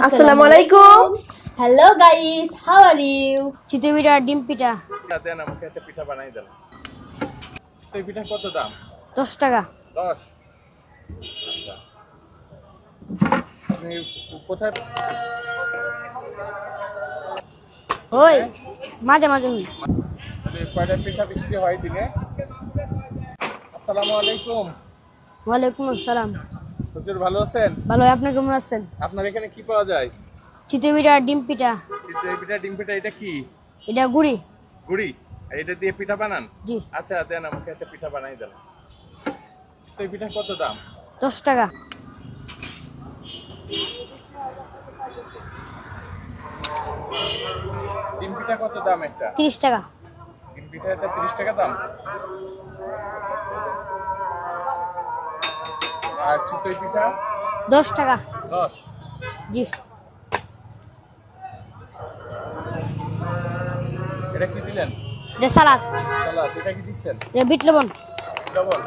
আসসালামু আলাইকুম। Hello guys, how are you? চিতই পিঠা ডিম পিঠা দেন আমাকে একটা পিঠা বানাই দেন। তো এই পিঠা কত দাম? 10 টাকা। 10। আচ্ছা, আপনি কোথায়? ওই মাঝে মাঝে হই। মানে কয়টা পিঠা বিক্রি হয় দিনে? আসসালামু আলাইকুম। ওয়ালাইকুম আসসালাম। হুজুর ভালো আছেন? ভালো, আপনি কেমন আছেন? আপনার এখানে কি পাওয়া যায়? চিতই পিঠা ডিম পিঠা। চিতই পিঠা, ডিম পিঠা, এটা কি? এটা গুড়ি। গুড়ি? আর এটা দিয়ে পিঠা বানান? জি। আচ্ছা, দেন আমাকে একটা পিঠা বানাই দেন। তো এই পিঠা কত দাম? 10 টাকা। ডিম পিঠা কত দাম একটা? 30 টাকা। ডিম পিঠা এটা 30 টাকা দাম। আর চিতই পিঠা? 10 টাকা। 10। জি। এটা কি দিলেন? এটা সালাদ। সালাদ। এটা কি দিচ্ছেন? এটা বিট লবণ। লবণ।